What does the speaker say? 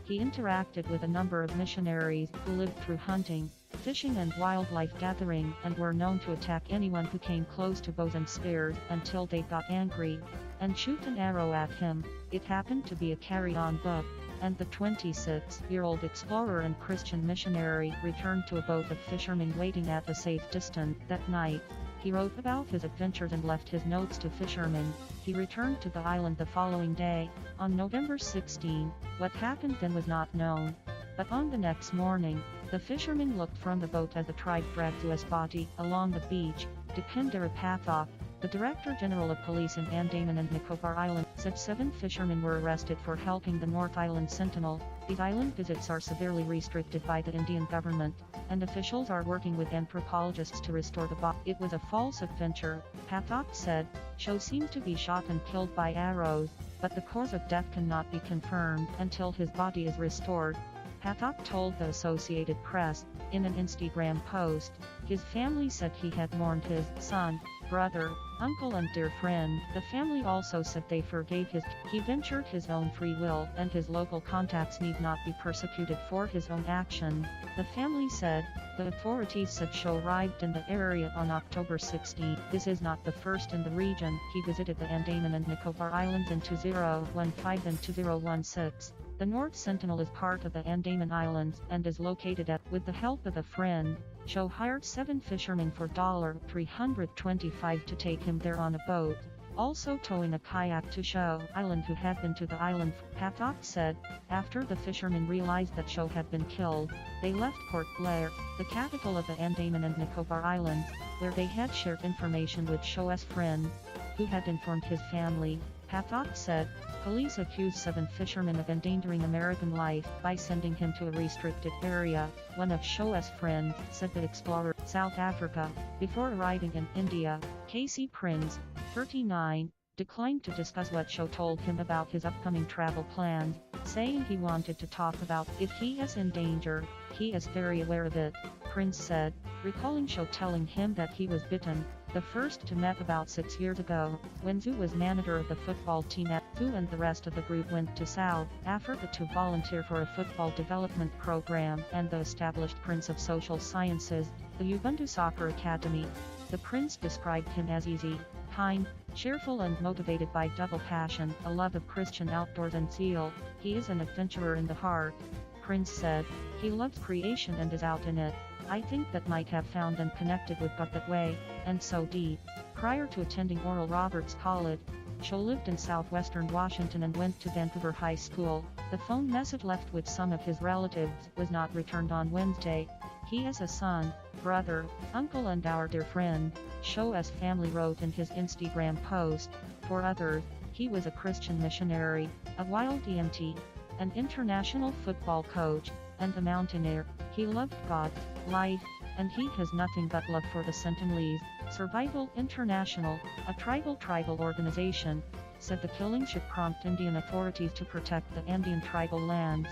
He interacted with a number of missionaries who lived through hunting, fishing and wildlife gathering and were known to attack anyone who came close to bows and spears until they got angry and shoot an arrow at him. It happened to be a carry-on book, and the 26-year-old explorer and Christian missionary returned to a boat of fishermen waiting at a safe distance that night. He wrote about his adventures and left his notes to fishermen. He returned to the island the following day, on November 16. What happened then was not known. But on the next morning, the fishermen looked from the boat as the tribe dragged Chu's body along the beach. Dipendra Pathak, the Director General of Police in Andaman and Nicobar Island, said 7 fishermen were arrested for helping the North Island Sentinel. These island visits are severely restricted by the Indian government, and officials are working with anthropologists to restore the body. It was a false adventure, Pathak said. Chau seemed to be shot and killed by arrows, but the cause of death cannot be confirmed until his body is restored. Pathak told the Associated Press, in an Instagram post. His family said he had mourned his son, brother, uncle and dear friend. The family also said they forgave he ventured his own free will and his local contacts need not be persecuted for his own action. The family said. The authorities said Chau arrived in the area on October 16. This is not the first in the region. He visited the Andaman and Nicobar Islands in 2015 and 2016. The North Sentinel is part of the Andaman Islands and is located at. With the help of a friend, Chau hired 7 fishermen for $325 to take him there on a boat, also towing a kayak to Chau Island who had been to the island. Pathak said, after the fishermen realized that Chau had been killed, they left Port Blair, the capital of the Andaman and Nicobar Islands, where they had shared information with Chau's friend, who had informed his family. Pathak said, police accused 7 fishermen of endangering American life by sending him to a restricted area. One of Chau's friends, said the explorer, South Africa, before arriving in India. Casey Prince, 39, declined to discuss what Chau told him about his upcoming travel plans, saying he wanted to talk about if he is in danger. He is very aware of it, Prince said, recalling Chau telling him that he was bitten. The first two met about 6 years ago, when Chu was manager of the football team at Chu and the rest of the group went to South Africa to volunteer for a football development program and the established Prince of Social Sciences, the Ubuntu Soccer Academy. The Prince described him as easy, kind, cheerful and motivated by double passion, a love of Christian outdoors and zeal. He is an adventurer in the heart, Prince said. He loves creation and is out in it. I think that might have found and connected with God that way, and so deep. Prior to attending Oral Roberts College, Chau lived in southwestern Washington and went to Vancouver High School. The phone message left with some of his relatives was not returned on Wednesday. He is a son, brother, uncle and our dear friend, Chau's family wrote in his Instagram post. For others, he was a Christian missionary, a wild EMT, an international football coach, and a mountaineer. He loved God, life, and he has nothing but love for the Sentinelese. Survival International, a tribal organization, said the killing should prompt Indian authorities to protect the Andean tribal lands.